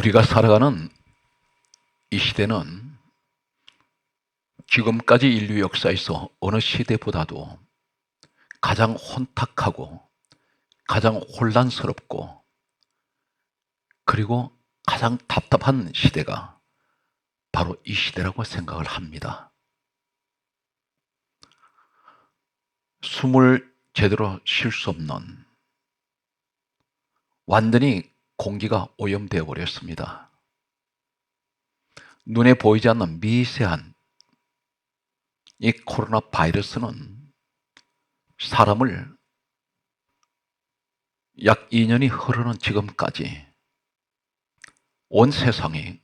우리가 살아가는 이 시대는 지금까지 인류 역사에서 어느 시대보다도 가장 혼탁하고 가장 혼란스럽고 그리고 가장 답답한 시대가 바로 이 시대라고 생각을 합니다. 숨을 제대로 쉴 수 없는, 완전히 공기가 오염되어 버렸습니다. 눈에 보이지 않는 미세한 이 코로나 바이러스는 사람을 약 2년이 흐르는 지금까지 온 세상이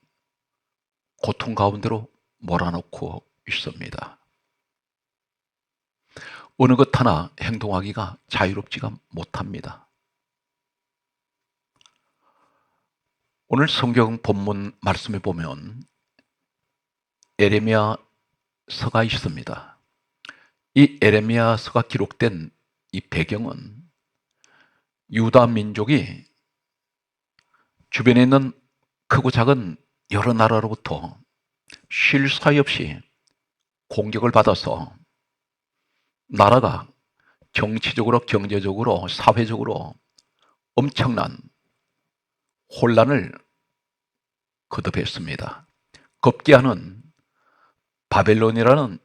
고통 가운데로 몰아넣고 있습니다. 어느 것 하나 행동하기가 자유롭지가 못합니다. 오늘 성경 본문 말씀에 보면 에레미야서가 있습니다. 이 에레미야서가 기록된 이 배경은 유다 민족이 주변에 있는 크고 작은 여러 나라로부터 쉴 사이 없이 공격을 받아서 나라가 정치적으로, 경제적으로, 사회적으로 엄청난 혼란을 거듭했습니다. 급기야는 바벨론이라는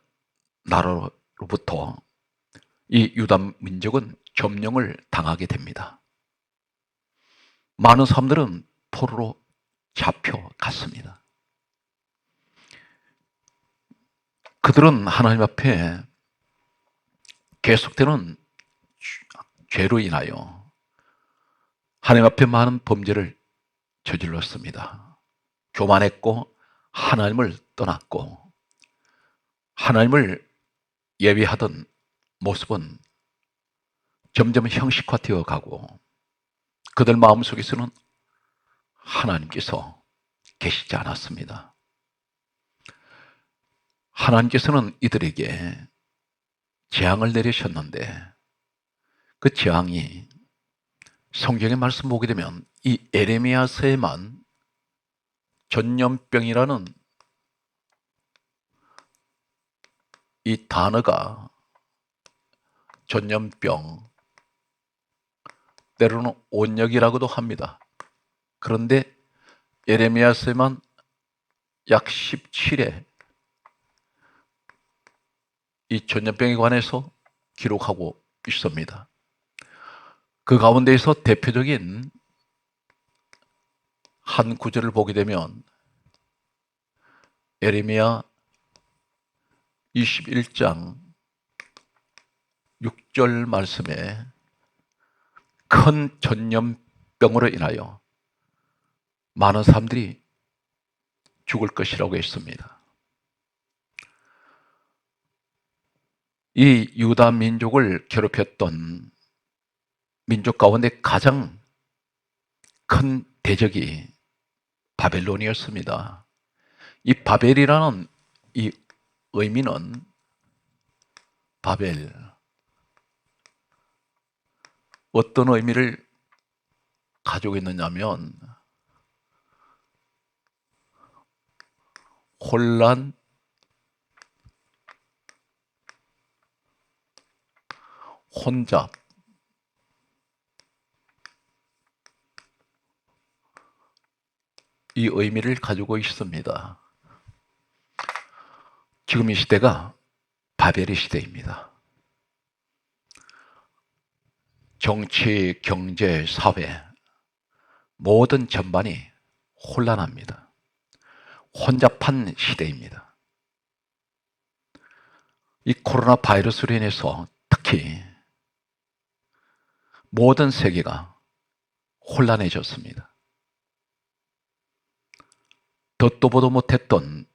나라로부터 이 유다 민족은 점령을 당하게 됩니다. 많은 사람들은 포로로 잡혀갔습니다. 그들은 하나님 앞에 계속되는 죄로 인하여 하나님 앞에 많은 범죄를 저질렀습니다. 교만했고 하나님을 떠났고 하나님을 예배하던 모습은 점점 형식화되어 가고 그들 마음속에서는 하나님께서 계시지 않았습니다. 하나님께서는 이들에게 재앙을 내리셨는데 그 재앙이 성경의 말씀 보게 되면 이 에레미야서에만 전염병이라는 이 단어가, 전염병, 때로는 온역이라고도 합니다. 그런데 에레미야서에만 약 17회 이 전염병에 관해서 기록하고 있습니다. 그 가운데에서 대표적인 한 구절을 보게 되면 에레미야 21장 6절 말씀에 큰 전염병으로 인하여 많은 사람들이 죽을 것이라고 했습니다. 이 유다 민족을 괴롭혔던 민족 가운데 가장 큰 대적이 바벨론이었습니다. 이 바벨이라는 이 의미는 바벨, 어떤 의미를 가지고 있느냐면 혼란, 혼잡, 이 의미를 가지고 있습니다. 지금 이 시대가 바벨의 시대입니다. 정치, 경제, 사회 모든 전반이 혼란합니다. 혼잡한 시대입니다. 이 코로나 바이러스로 인해서 특히 모든 세계가 혼란해졌습니다. 듣도 보도 못했던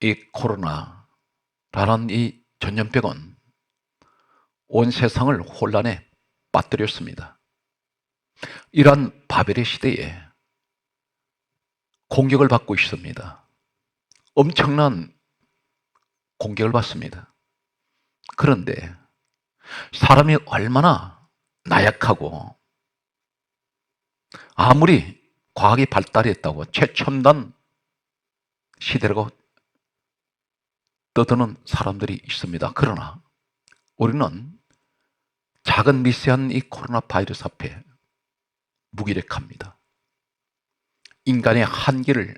이 코로나라는 이 전염병은 온 세상을 혼란에 빠뜨렸습니다. 이러한 바벨의 시대에 공격을 받고 있습니다. 엄청난 공격을 받습니다. 그런데 사람이 얼마나 나약하고 아무리 과학이 발달했다고 최첨단 시대라고 떠드는 사람들이 있습니다. 그러나 우리는 작은 미세한 이 코로나 바이러스 앞에 무기력합니다. 인간의 한계를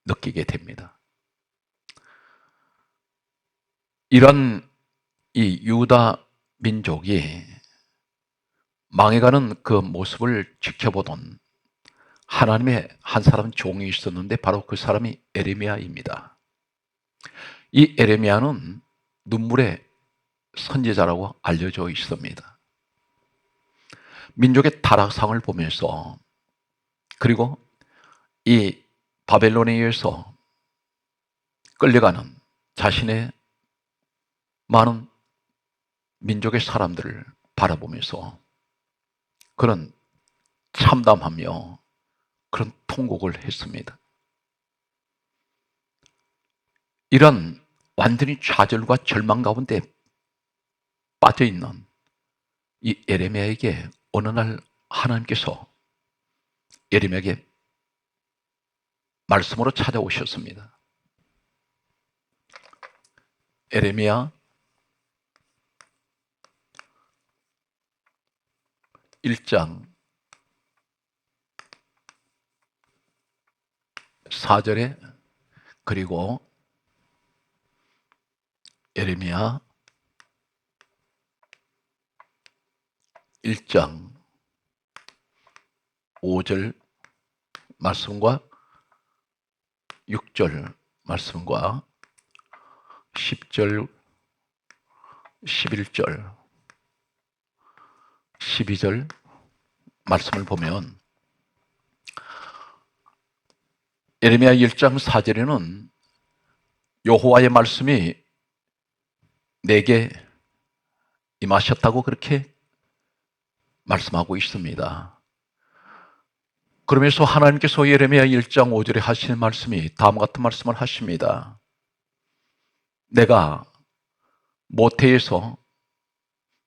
느끼게 됩니다. 이런 이 유다 민족이 망해가는 그 모습을 지켜보던 하나님의 한 사람 종이 있었는데 바로 그 사람이 에레미야입니다. 이 에레미야는 눈물의 선지자라고 알려져 있습니다. 민족의 타락상을 보면서, 그리고 이 바벨론에 의해서 끌려가는 자신의 많은 민족의 사람들을 바라보면서 그런 참담하며 그런 통곡을 했습니다. 이런 완전히 좌절과 절망 가운데 빠져있는 이 에레미야에게 어느 날 하나님께서 에레미야에게 말씀으로 찾아오셨습니다. 에레미야 1장 4절에, 그리고 에레미야 1장 5절 말씀과 6절 말씀과 10절, 11절, 12절 말씀을 보면 에레미야 1장 4절에는 여호와의 말씀이 내게 임하셨다고 그렇게 말씀하고 있습니다. 그러면서 하나님께서 에레미야 1장 5절에 하시는 말씀이 다음 같은 말씀을 하십니다. 내가 모태에서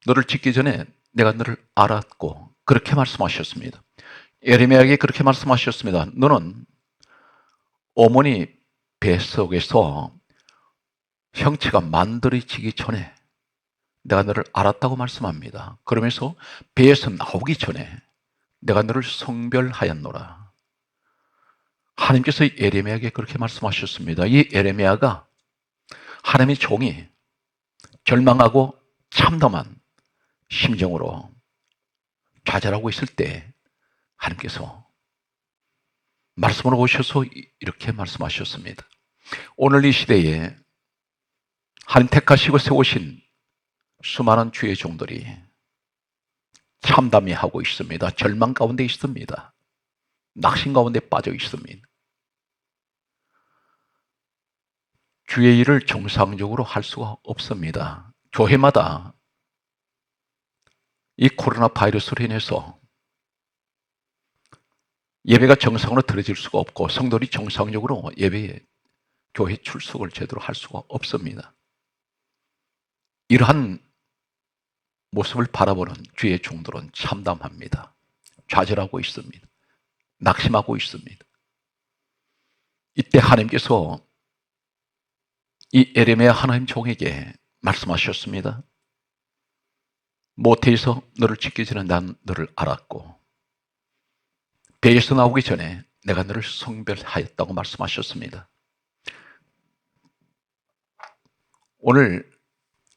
너를 짓기 전에 내가 너를 알았고, 그렇게 말씀하셨습니다. 에레미야에게 그렇게 말씀하셨습니다. 너는 어머니 뱃속에서 형체가 만들어지기 전에 내가 너를 알았다고 말씀합니다. 그러면서 배에서 나오기 전에 내가 너를 성별하였노라. 하나님께서 에레미야에게 그렇게 말씀하셨습니다. 이 에레미야가 하나님의 종이 절망하고 참담한 심정으로 좌절하고 있을 때 하나님께서 말씀으로 오셔서 이렇게 말씀하셨습니다. 오늘 이 시대에 하나님 택하시고 세우신 수많은 주의 종들이 참담해하고 있습니다. 절망 가운데 있습니다. 낙심 가운데 빠져 있습니다. 주의 일을 정상적으로 할 수가 없습니다. 교회마다 이 코로나 바이러스로 인해서 예배가 정상으로 드려질 수가 없고, 성도들이 정상적으로 예배에 교회 출석을 제대로 할 수가 없습니다. 이러한 모습을 바라보는 주의 종들은 참담합니다. 좌절하고 있습니다. 낙심하고 있습니다. 이때 하나님께서 이 에레미야 하나님 종에게 말씀하셨습니다. 모태에서 너를 짓기 전에 난 너를 알았고, 배에서 나오기 전에 내가 너를 성별하였다고 말씀하셨습니다. 오늘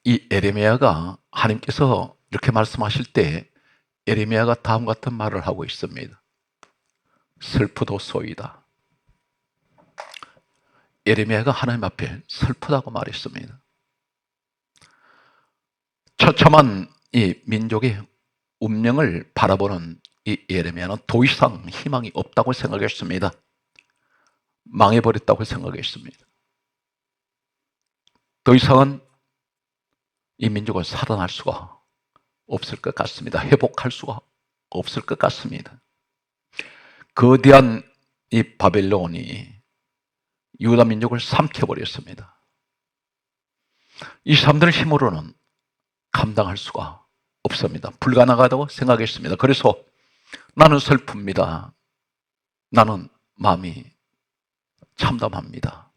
이 에레미야가 하나님께서 이렇게 말씀하실 때 에레미야가 다음 같은 말을 하고 있습니다. 슬프도소이다. 에레미야가 하나님 앞에 슬프다고 말했습니다. 처참한 이 민족의 운명을 바라보는 이 에레미야는 더 이상 희망이 없다고 생각했습니다. 망해버렸다고 생각했습니다. 더 이상은 이 민족은 살아날 수가 없을 것 같습니다. 회복할 수가 없을 것 같습니다. 거대한 이 바벨론이 유다 민족을 삼켜버렸습니다. 이 사람들 힘으로는 감당할 수가 없습니다. 불가능하다고 생각했습니다. 그래서 나는 슬픕니다. 나는 마음이 참담합니다.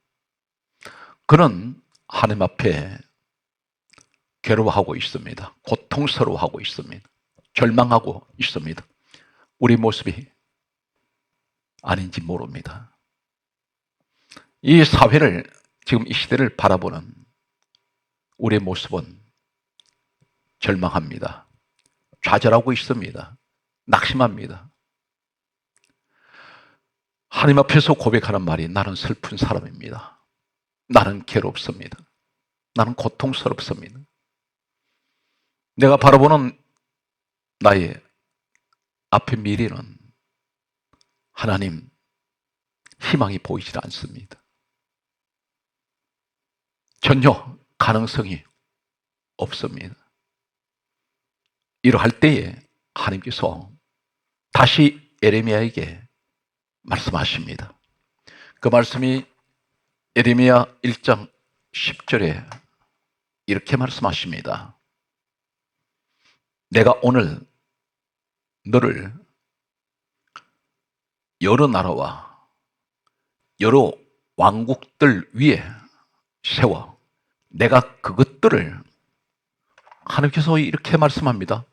그는 하나님 앞에 괴로워하고 있습니다. 고통스러워하고 있습니다. 절망하고 있습니다. 우리 모습이 아닌지 모릅니다. 이 사회를, 지금 이 시대를 바라보는 우리의 모습은 절망합니다. 좌절하고 있습니다. 낙심합니다. 하나님 앞에서 고백하는 말이 나는 슬픈 사람입니다. 나는 괴롭습니다. 나는 고통스럽습니다. 내가 바라보는 나의 앞의 미래는 하나님 희망이 보이질 않습니다. 전혀 가능성이 없습니다. 이러할 때에 하나님께서 다시 예레미야에게 말씀하십니다. 그 말씀이 예레미야 1장 10절에 이렇게 말씀하십니다. 내가 오늘 너를 여러 나라와 여러 왕국들 위에 세워 내가 그것들을, 하나님께서 이렇게 말씀합니다.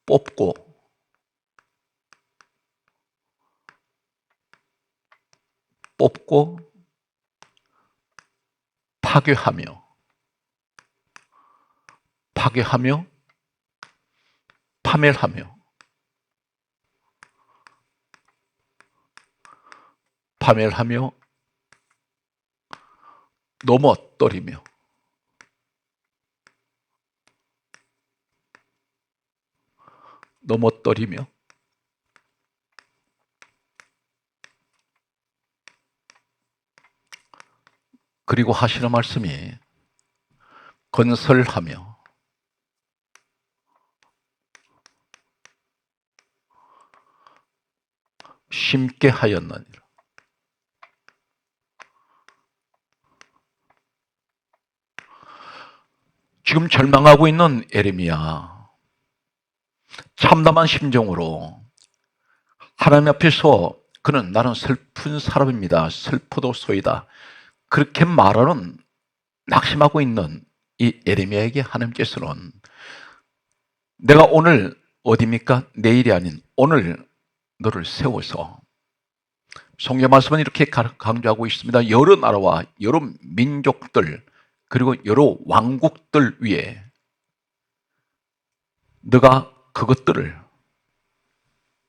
뽑고 파괴하며 파멸하며 넘어뜨리며 그리고 하시는 말씀이 건설하며 심게 하였느니라. 지금 절망하고 있는 예레미야, 참담한 심정으로 하나님 앞에서 그는 나는 슬픈 사람입니다. 슬프도소이다. 그렇게 말하는, 낙심하고 있는 이 예레미야에게 하나님께서는 내가 오늘 어디입니까? 내일이 아닌 오늘 너를 세워서, 성경 말씀은 이렇게 강조하고 있습니다. 여러 나라와 여러 민족들 그리고 여러 왕국들 위에 너가 그것들을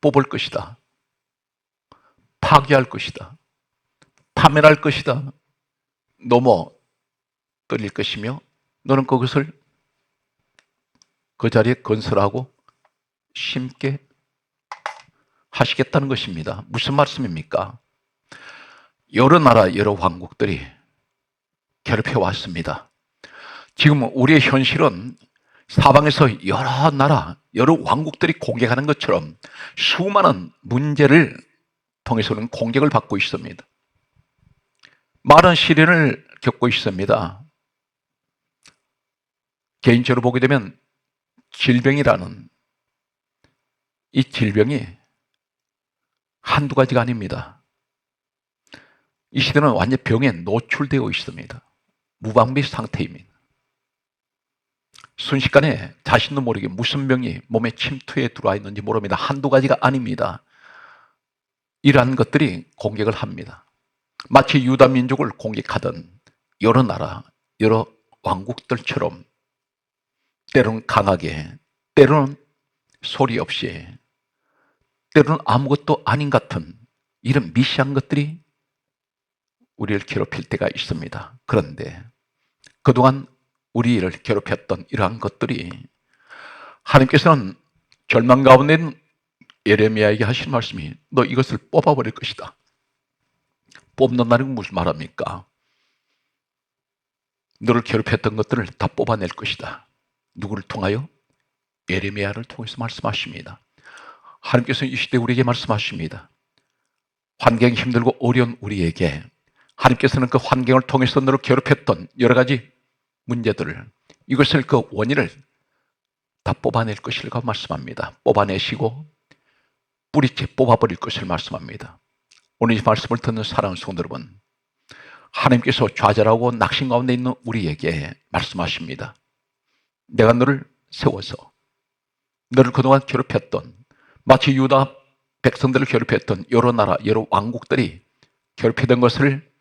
뽑을 것이다. 파괴할 것이다. 파멸할 것이다. 넘어뜨릴 것이며 너는 그것을 그 자리에 건설하고 심게 하시겠다는 것입니다. 무슨 말씀입니까? 여러 나라 여러 왕국들이 괴롭혀 왔습니다. 지금 우리의 현실은 사방에서 여러 나라 여러 왕국들이 공격하는 것처럼 수많은 문제를 통해서는 공격을 받고 있습니다. 많은 시련을 겪고 있습니다. 개인적으로 보게 되면 질병이라는 이 질병이 한두 가지가 아닙니다. 이 시대는 완전 병에 노출되어 있습니다. 무방비 상태입니다. 순식간에 자신도 모르게 무슨 병이 몸에 침투해 들어와 있는지 모릅니다. 한두 가지가 아닙니다. 이러한 것들이 공격을 합니다. 마치 유다 민족을 공격하던 여러 나라, 여러 왕국들처럼 때로는 강하게, 때로는 소리 없이, 때로는 아무것도 아닌 같은 이런 미시한 것들이 우리를 괴롭힐 때가 있습니다. 그런데 그동안 우리를 괴롭혔던 이러한 것들이 하나님께서는 절망 가운데 있는 예레미야에게 하신 말씀이 너 이것을 뽑아버릴 것이다. 뽑는다는 건 무슨 말합니까? 너를 괴롭혔던 것들을 다 뽑아낼 것이다. 누구를 통하여? 예레미야를 통해서 말씀하십니다. 하나님께서는 이 시대 우리에게 말씀하십니다. 환경이 힘들고 어려운 우리에게 하나님께서는 그 환경을 통해서 너를 괴롭혔던 여러 가지 문제들을, 이것을 그 원인을 다 뽑아낼 것이라고 말씀합니다. 뽑아내시고 뿌리째 뽑아버릴 것을 말씀합니다. 오늘 이 말씀을 듣는 사랑하는 성도 여러분, 하나님께서 좌절하고 낙심 가운데 있는 우리에게 말씀하십니다. 내가 너를 세워서 너를 그동안 괴롭혔던, 마치 유다 백성들을 괴롭혔던 여러 나라, 여러 왕국들이 괴롭히던 것을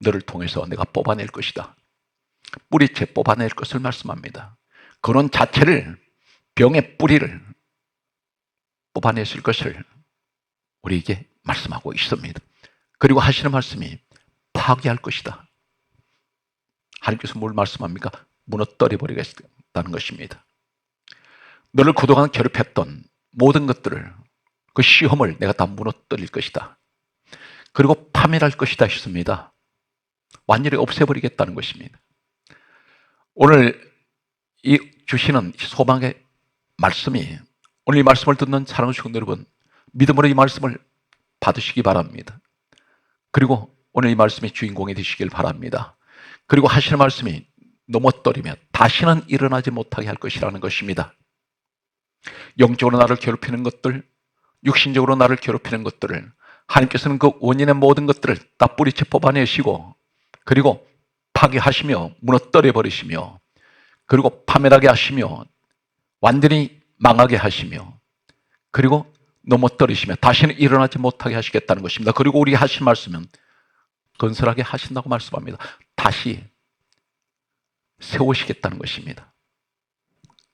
너를 통해서 내가 뽑아낼 것이다. 뿌리째 뽑아낼 것을 말씀합니다. 그런 자체를, 병의 뿌리를 뽑아냈을 것을 우리에게 말씀하고 있습니다. 그리고 하시는 말씀이 파괴할 것이다. 하나님께서 뭘 말씀합니까? 무너뜨려 버리겠다는 것입니다. 너를 그동안 괴롭혔던 모든 것들을, 그 시험을 내가 다 무너뜨릴 것이다. 그리고 파멸할 것이다 했습니다. 완전히 없애버리겠다는 것입니다. 오늘 이 주시는 소망의 말씀이, 오늘 이 말씀을 듣는 사랑하는 성도 여러분, 믿음으로 이 말씀을 받으시기 바랍니다. 그리고 오늘 이 말씀이 주인공이 되시길 바랍니다. 그리고 하시는 말씀이 넘어뜨리면 다시는 일어나지 못하게 할 것이라는 것입니다. 영적으로 나를 괴롭히는 것들, 육신적으로 나를 괴롭히는 것들을 하나님께서는 그 원인의 모든 것들을 다 뿌리채 뽑아내시고, 그리고 파괴하시며 무너뜨려 버리시며, 그리고 파멸하게 하시며, 완전히 망하게 하시며, 그리고 넘어뜨리시며 다시는 일어나지 못하게 하시겠다는 것입니다. 그리고 우리 하신 말씀은 건설하게 하신다고 말씀합니다. 다시 세우시겠다는 것입니다.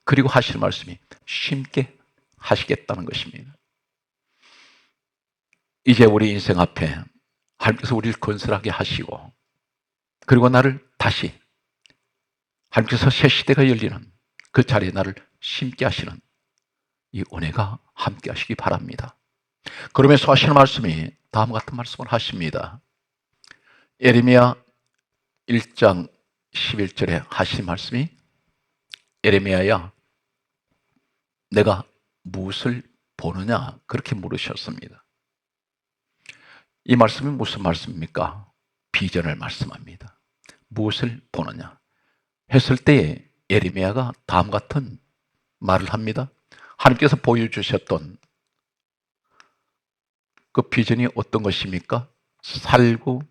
그리고 하시는 말씀이 심게 하시겠다는 것입니다. 이제 우리 인생 앞에 하나님께서 우리를 건설하게 하시고, 그리고 나를 다시 하나님께서 새 시대가 열리는 그 자리에 나를 심게 하시는 이 은혜가 함께 하시기 바랍니다. 그러면서 하시는 말씀이 다음과 같은 말씀을 하십니다. 예레미야 1장 11절에 하신 말씀이, 예레미야야 내가 무엇을 보느냐 그렇게 물으셨습니다. 이 말씀이 무슨 말씀입니까? 비전을 말씀합니다. 무엇을 보느냐 했을 때에 예레미야가 다음 같은 말을 합니다. 하나님께서 보여주셨던 그 비전이 어떤 것입니까? 살구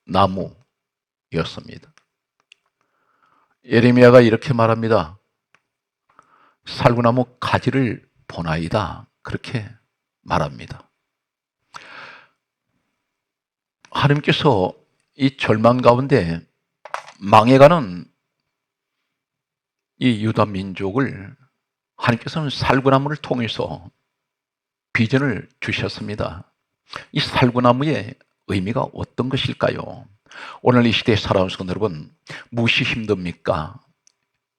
나무였습니다. 예레미야가 이렇게 말합니다. 살구나무 가지를 보나이다 그렇게 말합니다. 하나님께서 이 절망 가운데 망해가는 이 유다 민족을 하나님께서는 살구나무를 통해서 비전을 주셨습니다. 이 살구나무의 의미가 어떤 것일까요? 오늘 이 시대에 살아온 성도 여러분, 무엇이 힘듭니까?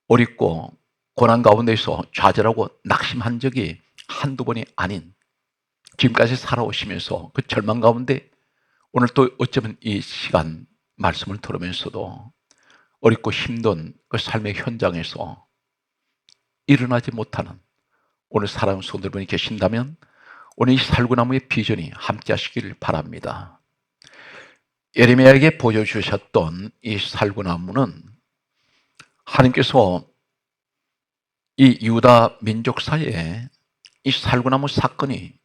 어렵고 고난 가운데서 좌절하고 낙심한 적이 한두 번이 아닌, 지금까지 살아오시면서 그 절망 가운데 오늘 또 어쩌면 이 시간 말씀을 들으면서도 어렵고 힘든 그 삶의 현장에서 일어나지 못하는 오늘 살아온 성도 여러분이 계신다면 오늘 이 살구나무의 비전이 함께 하시길 바랍니다. 예레미야에게 보여주셨던 이 살구나무는 하나님께서 이 유다 민족 사이에 이 살구나무 사건이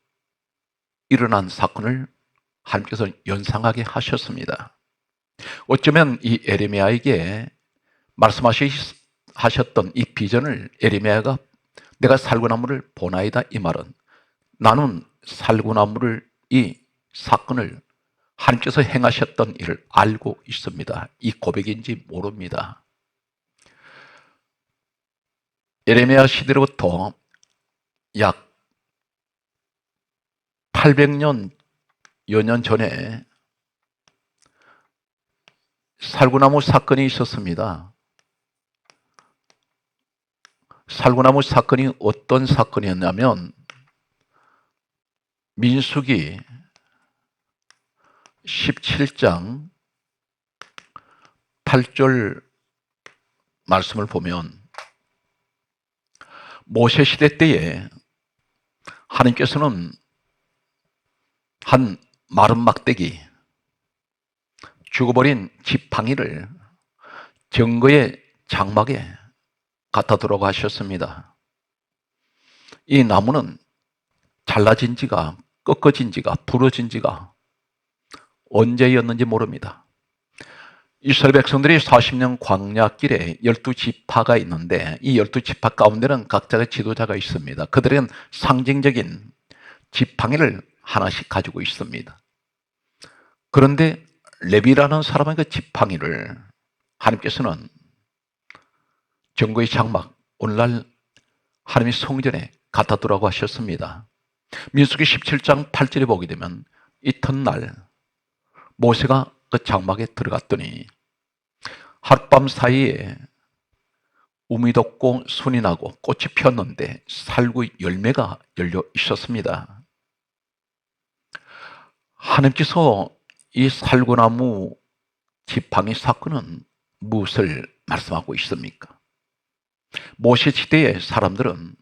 일어난 사건을 하나님께서 연상하게 하셨습니다. 어쩌면 이 예레미야에게 말씀하셨던 이 비전을 예레미야가 내가 살구나무를 보나이다 이 말은, 나는 살구나무를, 이 사건을 하나님께서 행하셨던 일을 알고 있습니다. 이 고백인지 모릅니다. 예레미야 시대로부터 약 800년 여년 전에 살구나무 사건이 있었습니다. 살구나무 사건이 어떤 사건이었냐면 민수기 17장 8절 말씀을 보면 모세 시대 때에 하나님께서는 한 마른 막대기, 죽어버린 지팡이를 정거의 장막에 갖다 두라고 하셨습니다. 이 나무는 잘라진 지가 꺾어진 지가, 부러진 지가 언제였는지 모릅니다. 이스라엘 백성들이 40년 광야길에 12지파가 있는데 이 12지파 가운데는 각자의 지도자가 있습니다. 그들은 상징적인 지팡이를 하나씩 가지고 있습니다. 그런데 레위라는 사람의 그 지팡이를 하나님께서는 정거의 장막, 오늘날 하나님의 성전에 갖다 두라고 하셨습니다. 민수기 17장 8절에 보게 되면 이튿날 모세가 그 장막에 들어갔더니 하룻밤 사이에 우미 돋고 순이 나고 꽃이 피었는데 살구 열매가 열려 있었습니다. 하나님께서 이 살구나무 지팡이 사건은 무엇을 말씀하고 있습니까? 모세 시대의 사람들은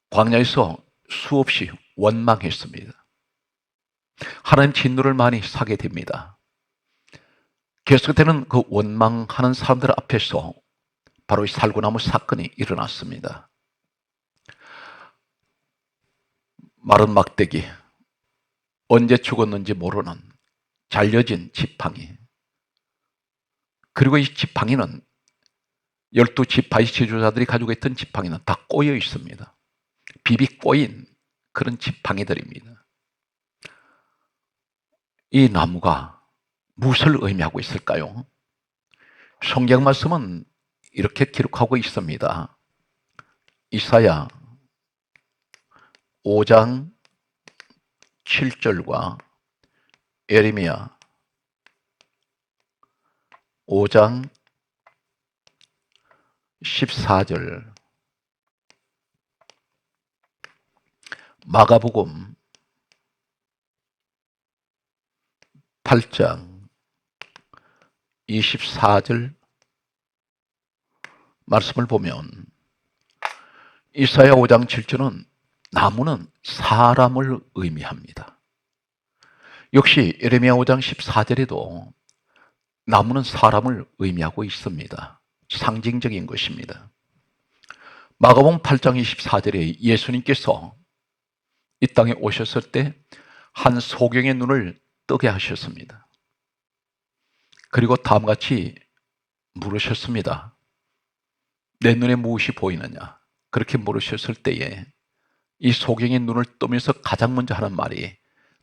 광야에서 수없이 원망했습니다. 하나님 진노를 많이 사게 됩니다. 계속되는 그 원망하는 사람들 앞에서 바로 이 살구나무 사건이 일어났습니다. 마른 막대기, 언제 죽었는지 모르는 잘려진 지팡이, 그리고 이 지팡이는 12지파의 지도자들이 가지고 있던 지팡이는 다 꼬여 있습니다. 비비 꼬인 그런 지팡이들입니다. 이 나무가 무엇을 의미하고 있을까요? 성경 말씀은 이렇게 기록하고 있습니다. 이사야 5장 7절과 예레미야 5장 14절, 마가복음 8장 24절 말씀을 보면 이사야 5장 7절은 나무는 사람을 의미합니다. 역시 예레미야 5장 14절에도 나무는 사람을 의미하고 있습니다. 상징적인 것입니다. 마가복음 8장 24절에 예수님께서 이 땅에 오셨을 때 한 소경의 눈을 뜨게 하셨습니다. 그리고 다음같이 물으셨습니다. 내 눈에 무엇이 보이느냐? 그렇게 물으셨을 때에 이 소경의 눈을 뜨면서 가장 먼저 하는 말이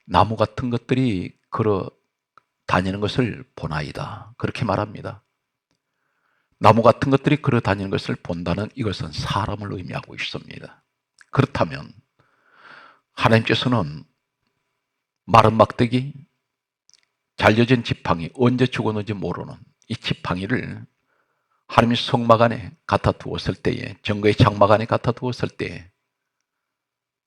나무 같은 것들이 걸어 다니는 것을 보나이다. 그렇게 말합니다. 나무 같은 것들이 걸어 다니는 것을 본다는 이것은 사람을 의미하고 있습니다. 그렇다면 하나님께서는 마른 막대기, 잘려진 지팡이, 언제 죽었는지 모르는 이 지팡이를 하나님의 성막 안에 갖다 두었을 때에, 정거의 장막 안에 갖다 두었을 때에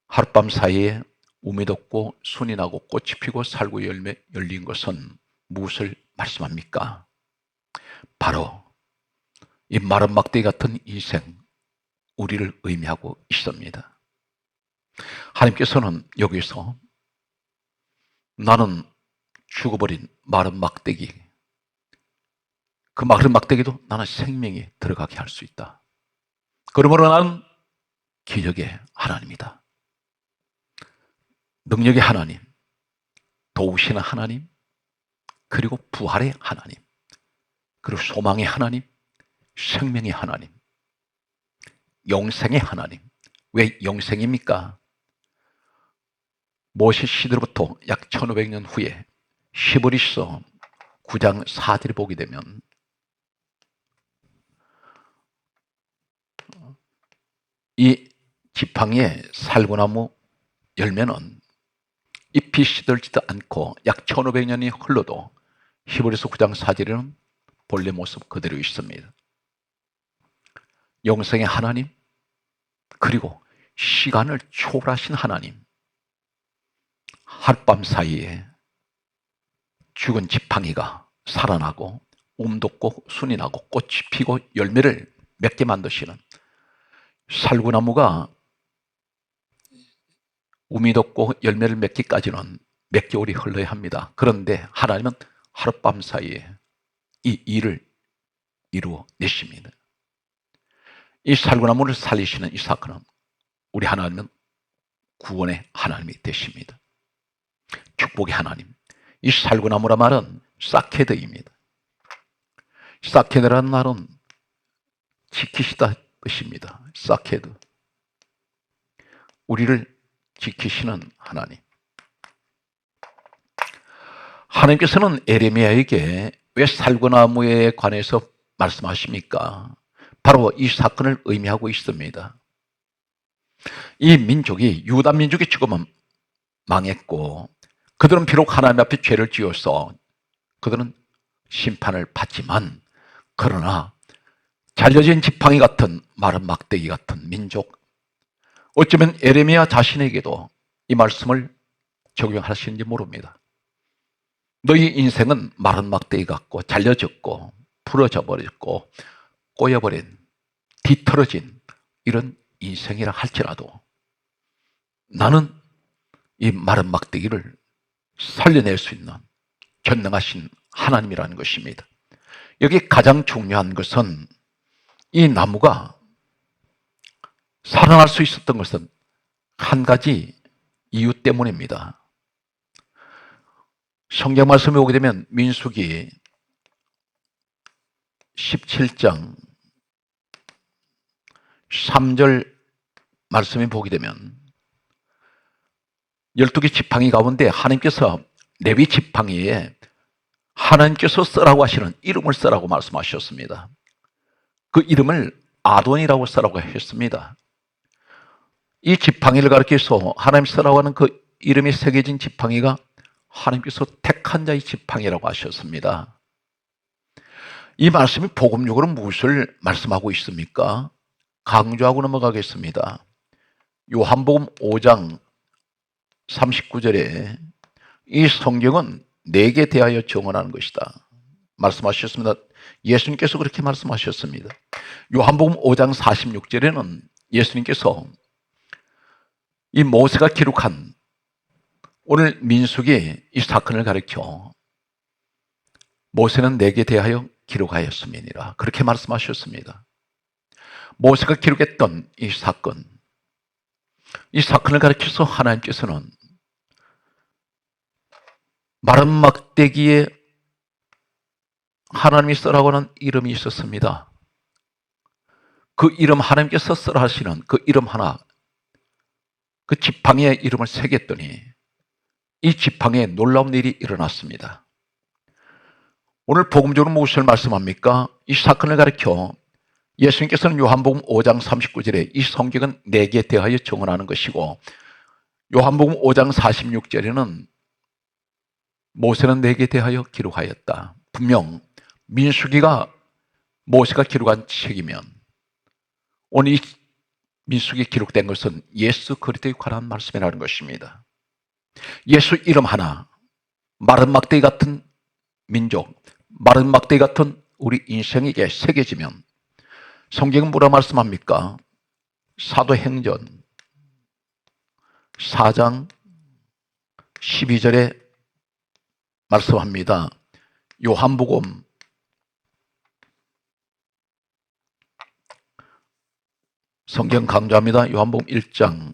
하룻밤 사이에 우미 돋고 순이 나고 꽃이 피고 살구 열매 열린 것은 무엇을 말씀합니까? 바로 이 마른 막대기 같은 인생, 우리를 의미하고 있습니다. 하나님께서는 여기서 나는 죽어버린 마른 막대기, 그 마른 막대기도 나는 생명이 들어가게 할 수 있다. 그러므로 나는 기적의 하나님이다. 능력의 하나님, 도우시는 하나님, 그리고 부활의 하나님, 그리고 소망의 하나님, 생명의 하나님, 영생의 하나님. 왜 영생입니까? 모세 시대로부터 약 1500년 후에 히브리서 9장 4절을 보게 되면 이 지팡이의 살구나무 열매는 잎이 시들지도 않고 약 1500년이 흘러도 히브리서 9장 4절에는 본래 모습 그대로 있습니다. 영생의 하나님, 그리고 시간을 초월하신 하나님, 하룻밤 사이에 죽은 지팡이가 살아나고 돋고 순이 나고 꽃이 피고 열매를 맺게 만드시는, 살구나무가 우미 돋고 열매를 맺기까지는 몇 개월이 흘러야 합니다. 그런데 하나님은 하룻밤 사이에 이 일을 이루어내십니다. 이 살구나무를 살리시는 이 사건은 우리 하나님은 구원의 하나님이 되십니다. 축복의 하나님. 이 살구나무라 말은 사케드입니다. 사케드라는 말은 지키시다 뜻입니다. 사케드. 우리를 지키시는 하나님. 하나님께서는 에레미야에게 왜 살구나무에 관해서 말씀하십니까? 바로 이 사건을 의미하고 있습니다. 이 민족이, 유다 민족이 지금은 망했고, 그들은 비록 하나님 앞에 죄를 지어서 그들은 심판을 받지만, 그러나 잘려진 지팡이 같은 마른 막대기 같은 민족, 어쩌면 에레미야 자신에게도 이 말씀을 적용하시는지 모릅니다. 너희 인생은 마른 막대기 같고 잘려졌고 부러져 버렸고 꼬여버린 뒤틀어진 이런 인생이라 할지라도 나는 이 마른 막대기를 살려낼 수 있는 전능하신 하나님이라는 것입니다. 여기 가장 중요한 것은 이 나무가 살아날 수 있었던 것은 한 가지 이유 때문입니다. 성경 말씀에 오게 되면 민수기 17장 3절 말씀에 보게 되면 12개 지팡이 가운데 하나님께서 레위 지팡이에 하나님께서 쓰라고 하시는 이름을 쓰라고 말씀하셨습니다. 그 이름을 아돈이라고 쓰라고 했습니다. 이 지팡이를 가리켜서 하나님 쓰라고 하는 그 이름이 새겨진 지팡이가 하나님께서 택한 자의 지팡이라고 하셨습니다. 이 말씀이 복음적으로 무엇을 말씀하고 있습니까? 강조하고 넘어가겠습니다. 요한복음 5장 39절에 이 성경은 내게 대하여 증언하는 것이다 말씀하셨습니다. 예수님께서 그렇게 말씀하셨습니다. 요한복음 5장 46절에는 예수님께서 이 모세가 기록한 오늘 민수기 이 사건을 가리켜 모세는 내게 대하여 기록하였음이니라 그렇게 말씀하셨습니다. 모세가 기록했던 이 사건을 가리켜서 하나님께서는 마른 막대기에 하나님이 쓰라고 하는 이름이 있었습니다. 그 이름 하나님께서 쓰라 하시는 그 이름 하나, 그 지팡이에 이름을 새겼더니 이 지팡이에 놀라운 일이 일어났습니다. 오늘 복음적으로 무엇을 말씀합니까? 이 사건을 가리켜 예수님께서는 요한복음 5장 39절에 이 성경은 내게 대하여 증언하는 것이고 요한복음 5장 46절에는 모세는 내게 대하여 기록하였다. 분명 민수기가 모세가 기록한 책이면 오늘 이 민수기에 기록된 것은 예수 그리스도에 관한 말씀이라는 것입니다. 예수 이름 하나, 마른 막대기 같은 민족, 마른 막대기 같은 우리 인생에게 새겨지면 성경은 뭐라 말씀합니까? 사도행전 4장 12절에 말씀합니다. 요한복음 성경 강조합니다. 요한복음 1장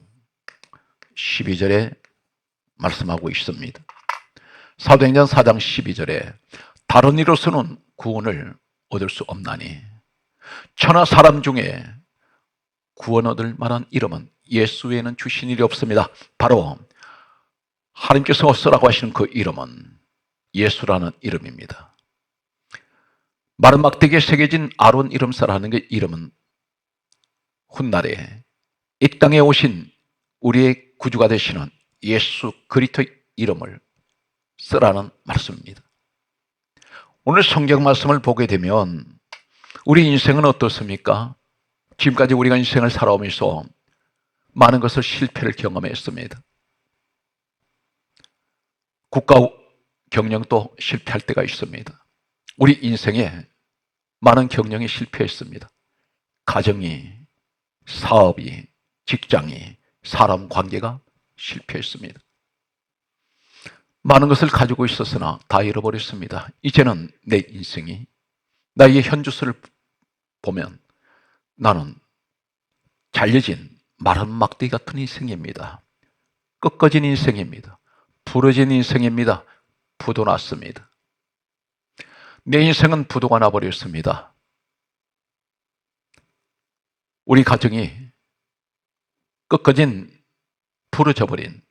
12절에 말씀하고 있습니다. 사도행전 4장 12절에 다른 이로서는 구원을 얻을 수 없나니 천하 사람 중에 구원 얻을 만한 이름은 예수 외에는 주신 일이 없습니다. 바로 하나님께서 쓰라고 하시는 그 이름은 예수라는 이름입니다. 마른 막대기에 새겨진 아론 이름 쓰라는 그 이름은 훗날에 이 땅에 오신 우리의 구주가 되시는 예수 그리스도의 이름을 쓰라는 말씀입니다. 오늘 성경 말씀을 보게 되면 우리 인생은 어떻습니까? 지금까지 우리가 인생을 살아오면서 많은 것을 실패를 경험했습니다. 국가 경영도 실패할 때가 있습니다. 우리 인생에 많은 경영이 실패했습니다. 가정이, 사업이, 직장이, 사람 관계가 실패했습니다. 많은 것을 가지고 있었으나 다 잃어버렸습니다. 이제는 내 인생이, 나의 현주소를 보면 나는 잘려진 마른 막대기 같은 인생입니다. 꺾어진 인생입니다. 부러진 인생입니다. 부도 났습니다. 내 인생은 부도가 나버렸습니다. 우리 가정이 꺾어진, 부러져 버린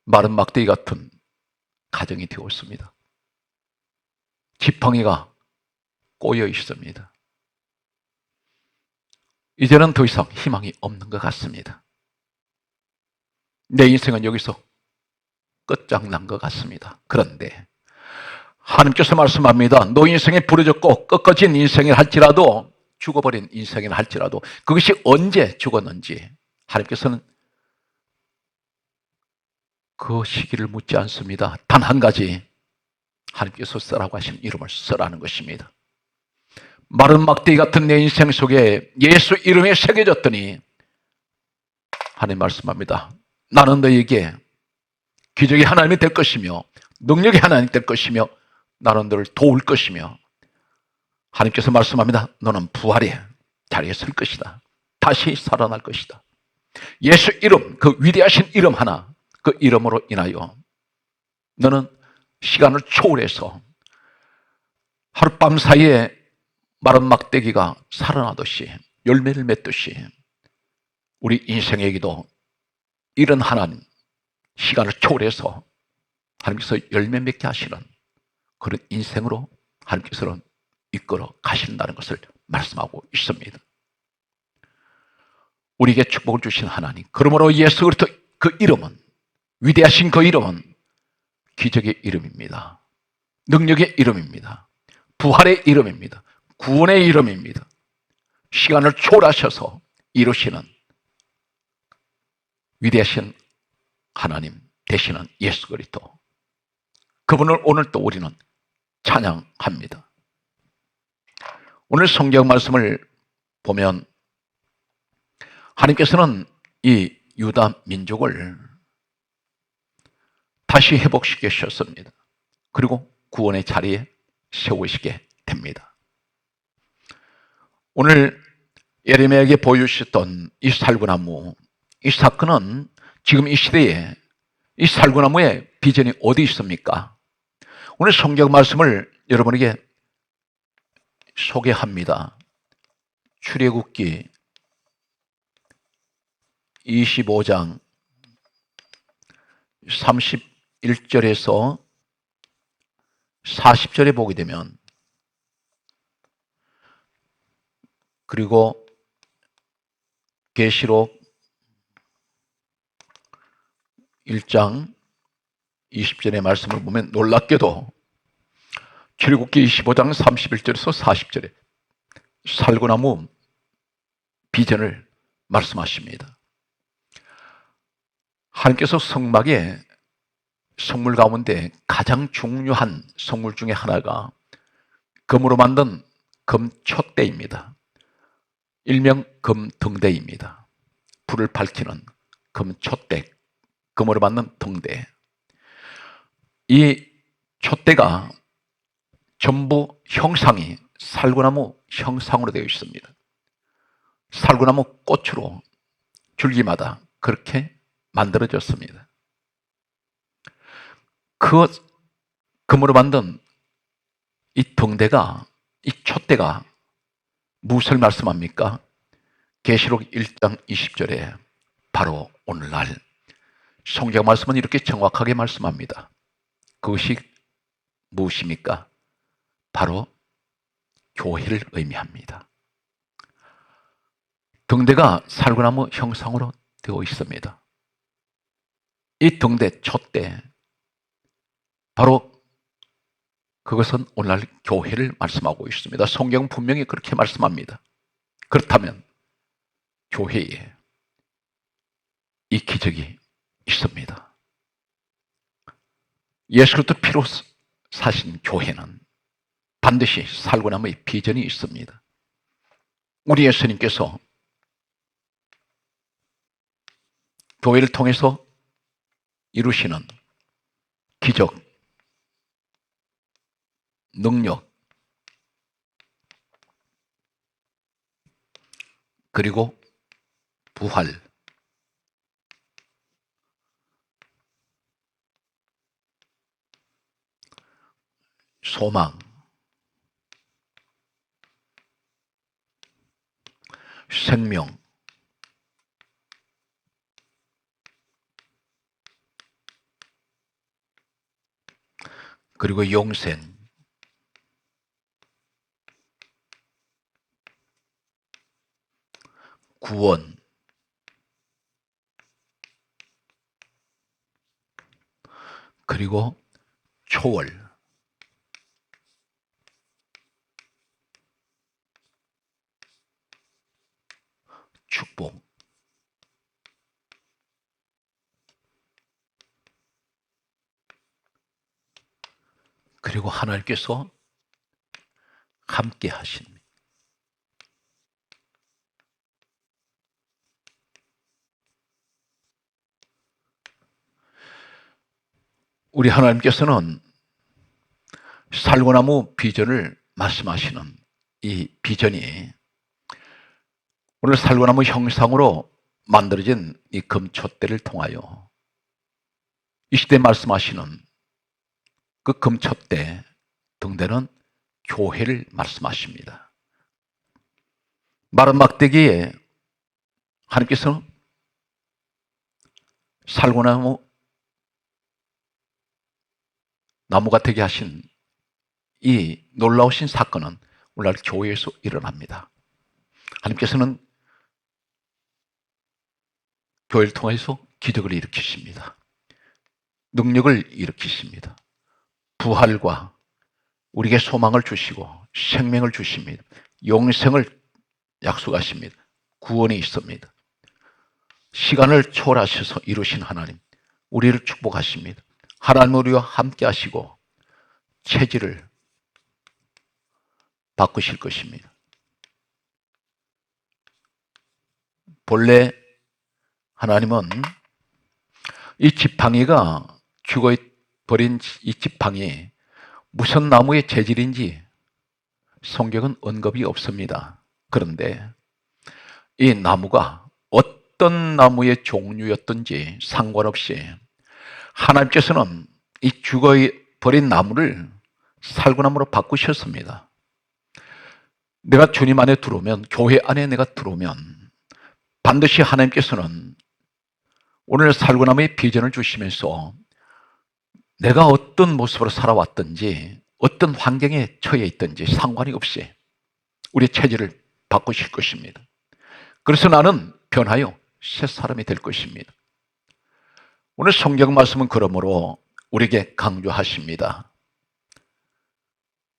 마른 막대기 같은 가정이 되었습니다. 지팡이가 꼬여 있습니다. 이제는 더 이상 희망이 없는 것 같습니다. 내 인생은 여기서 끝장난 것 같습니다. 그런데 하나님께서 말씀합니다. 너 인생이 부러졌고 꺾어진 인생이라 할지라도, 죽어버린 인생이라 할지라도, 그것이 언제 죽었는지 하나님께서는 그 시기를 묻지 않습니다. 단 한 가지, 하나님께서 쓰라고 하신 이름을 쓰라는 것입니다. 마른 막대기 같은 내 인생 속에 예수 이름이 새겨졌더니 하나님 말씀합니다. 나는 너에게 기적의 하나님이 될 것이며 능력의 하나님이 될 것이며 나는 너를 도울 것이며, 하나님께서 말씀합니다. 너는 부활의 자리에 설 것이다. 다시 살아날 것이다. 예수 이름, 그 위대하신 이름 하나, 그 이름으로 인하여 너는 시간을 초월해서 하룻밤 사이에 마른 막대기가 살아나듯이, 열매를 맺듯이 우리 인생에게도 이런 하나님, 시간을 초월해서 하나님께서 열매 맺게 하시는 그런 인생으로 하나님께서는 이끌어 가신다는 것을 말씀하고 있습니다. 우리에게 축복을 주신 하나님, 그러므로 예수 그리스도 그 이름은, 위대하신 그 이름은 기적의 이름입니다. 능력의 이름입니다. 부활의 이름입니다. 구원의 이름입니다. 시간을 초월하셔서 이루시는 위대하신 하나님 되시는 예수 그리스도, 그분을 오늘 또 우리는 찬양합니다. 오늘 성경 말씀을 보면 하나님께서는 이 유다 민족을 다시 회복시키셨습니다. 그리고 구원의 자리에 세우시게 됩니다. 오늘 예레미야에게 보여주셨던 이 살구나무, 이 사건은 지금 이 시대에 이 살구나무의 비전이 어디 있습니까? 오늘 성경 말씀을 여러분에게 소개합니다. 출애굽기 25장 31절에서 40절에 보게 되면, 그리고 계시록 1장 20절의 말씀을 보면 놀랍게도 출애굽기 25장 31절에서 40절에 살구나무 비전을 말씀하십니다. 하나님께서 성막에 성물 가운데 가장 중요한 성물 중에 하나가 금으로 만든 금촛대입니다. 일명 금등대입니다. 불을 밝히는 금촛대, 금으로 만든 등대. 이 촛대가 전부 형상이 살구나무 형상으로 되어 있습니다. 살구나무 꽃으로 줄기마다 그렇게 만들어졌습니다. 그 금으로 만든 이 등대가, 이 촛대가 무엇을 말씀합니까? 계시록 1장 20절에 바로 오늘날 성경 말씀은 이렇게 정확하게 말씀합니다. 그것이 무엇입니까? 바로 교회를 의미합니다. 등대가 살구나무 형상으로 되어 있습니다. 이 등대, 촛대, 바로 그것은 오늘날 교회를 말씀하고 있습니다. 성경 분명히 그렇게 말씀합니다. 그렇다면 교회에 이 기적이 있습니다. 예수 그리스도 피로 사신 교회는 반드시 살구나무의 비전이 있습니다. 우리 예수님께서 교회를 통해서 이루시는 기적, 능력, 그리고 부활, 소망, 생명, 그리고 영생, 구원, 그리고 초월, 축복. 그리고 하나님께서 함께 하십니다. 우리 하나님께서는 살구나무 비전을 말씀하시는 이 비전이 오늘 살구나무 형상으로 만들어진 이 금촛대를 통하여 이 시대에 말씀하시는 그 금촛대 등대는 교회를 말씀하십니다. 마른 막대기에 하나님께서 살구나무가 되게 하신 이 놀라우신 사건은 오늘날 교회에서 일어납니다. 하나님께서는 교회를 통해서 기적을 일으키십니다. 능력을 일으키십니다. 부활과 우리에게 소망을 주시고 생명을 주십니다. 영생을 약속하십니다. 구원이 있습니다. 시간을 초월하셔서 이루신 하나님, 우리를 축복하십니다. 하나님 우리와 함께 하시고 체질을 바꾸실 것입니다. 본래 하나님은 이 지팡이가 죽어버린 이 지팡이 무슨 나무의 재질인지 성경은 언급이 없습니다. 그런데 이 나무가 어떤 나무의 종류였든지 상관없이 하나님께서는 이 죽어버린 나무를 살구나무로 바꾸셨습니다. 내가 주님 안에 들어오면, 교회 안에 내가 들어오면 반드시 하나님께서는 오늘 살구나무의 비전을 주시면서 내가 어떤 모습으로 살아왔든지 어떤 환경에 처해 있든지 상관이 없이 우리의 체질을 바꾸실 것입니다. 그래서 나는 변하여 새 사람이 될 것입니다. 오늘 성경 말씀은 그러므로 우리에게 강조하십니다.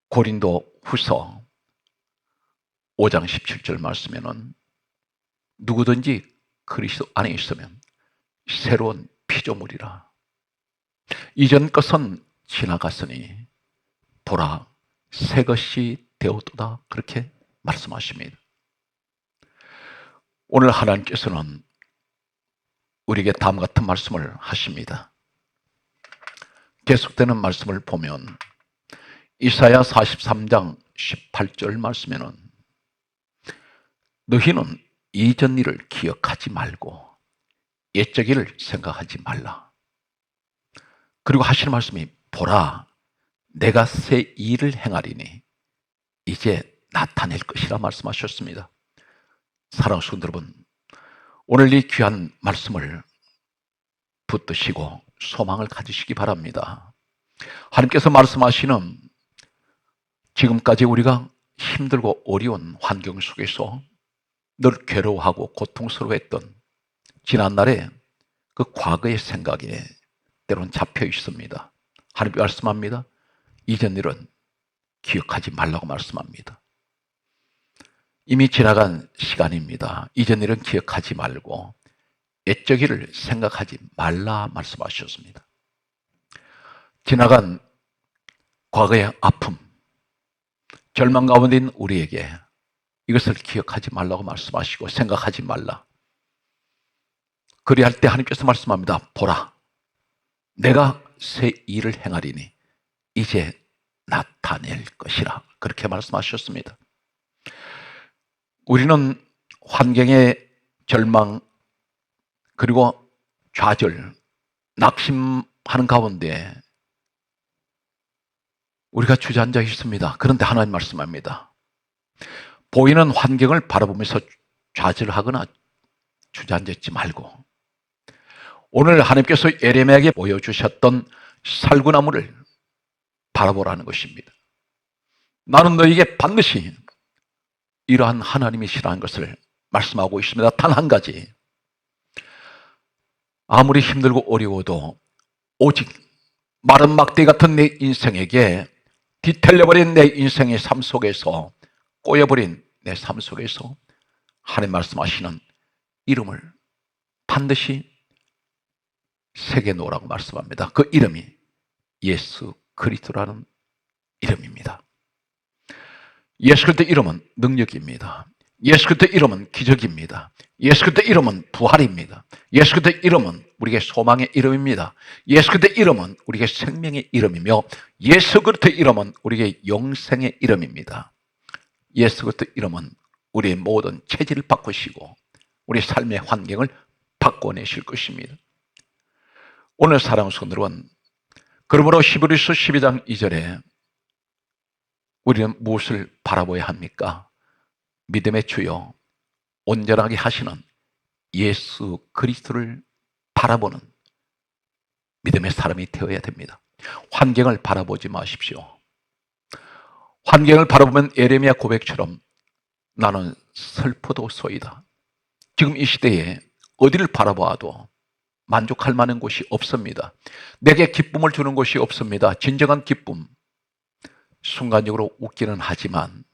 고린도 후서 5장 17절 말씀에는 누구든지 그리스도 안에 있으면 새로운 피조물이라. 이전 것은 지나갔으니 보라 새 것이 되었도다. 그렇게 말씀하십니다. 오늘 하나님께서는 우리에게 다음과 같은 말씀을 하십니다. 계속되는 말씀을 보면 이사야 43장 18절 말씀에는 너희는 이전 일을 기억하지 말고 옛적 일을 생각하지 말라. 그리고 하시는 말씀이 보라 내가 새 일을 행하리니 이제 나타낼 것이라 말씀하셨습니다. 사랑하는 성도 여러분, 오늘 이 귀한 말씀을 붙드시고 소망을 가지시기 바랍니다. 하나님께서 말씀하시는 지금까지 우리가 힘들고 어려운 환경 속에서 늘 괴로워하고 고통스러워했던 지난날의 그 과거의 생각에 때로는 잡혀 있습니다. 하나님 말씀합니다. 이전 일은 기억하지 말라고 말씀합니다. 이미 지나간 시간입니다. 이전 일은 기억하지 말고 옛적 일을 생각하지 말라 말씀하셨습니다. 지나간 과거의 아픔, 절망 가운데 있는 우리에게 이것을 기억하지 말라고 말씀하시고 생각하지 말라. 그리할 때 하나님께서 말씀합니다. 보라, 내가 새 일을 행하리니 이제 나타낼 것이라. 그렇게 말씀하셨습니다. 우리는 환경의 절망 그리고 좌절, 낙심하는 가운데 우리가 주저앉아 있습니다. 그런데 하나님 말씀합니다. 보이는 환경을 바라보면서 좌절하거나 주저앉아 있지 말고 오늘 하나님께서 예레미야에게 보여주셨던 살구나무를 바라보라는 것입니다. 나는 너에게 반드시 이러한 하나님이시라는 것을 말씀하고 있습니다. 단 한 가지, 아무리 힘들고 어려워도 오직 마른 막대 같은 내 인생에게 뒤틀려버린 내 인생의 삶 속에서 꼬여버린 내 삶 속에서 하나님 말씀하시는 이름을 반드시 새겨놓으라고 말씀합니다. 그 이름이 예수 그리스도라는 이름입니다. 예수 그리스도 이름은 능력입니다. 예수 그리스도 이름은 기적입니다. 예수 그리스도 이름은 부활입니다. 예수 그리스도 이름은 우리에게 소망의 이름입니다. 예수 그리스도 이름은 우리에게 생명의 이름이며 예수 그리스도 이름은 우리에게 영생의 이름입니다. 예수 그리스도 이름은 우리의 모든 체질을 바꾸시고 우리 삶의 환경을 바꿔내실 것입니다. 오늘 사랑하는 성도 여러분, 그러므로 히브리서 12장 2절에 우리는 무엇을 바라봐야 합니까? 믿음의 주요 온전하게 하시는 예수 그리스도를 바라보는 믿음의 사람이 되어야 됩니다. 환경을 바라보지 마십시오. 환경을 바라보면 예레미야 고백처럼 나는 슬퍼도 소이다. 지금 이 시대에 어디를 바라봐도 만족할 만한 곳이 없습니다. 내게 기쁨을 주는 곳이 없습니다. 진정한 기쁨, 순간적으로 웃기는 하지만,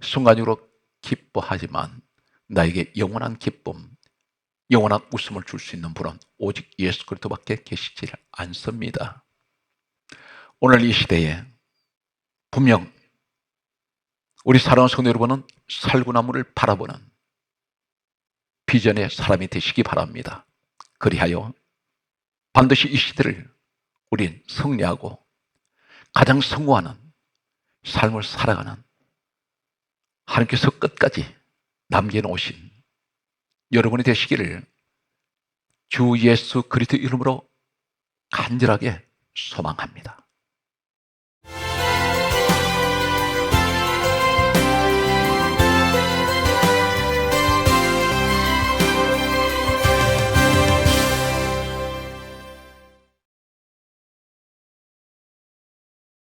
순간적으로 기뻐하지만 나에게 영원한 기쁨, 영원한 웃음을 줄 수 있는 분은 오직 예수 그리스도밖에 계시지 않습니다. 오늘 이 시대에 분명 우리 사랑하는 성도 여러분은 살구나무를 바라보는 비전의 사람이 되시기 바랍니다. 그리하여 반드시 이 시대를 우린 승리하고 가장 성공하는 삶을 살아가는 하나님께서 끝까지 남겨놓으신 여러분이 되시기를 주 예수 그리스도 이름으로 간절하게 소망합니다.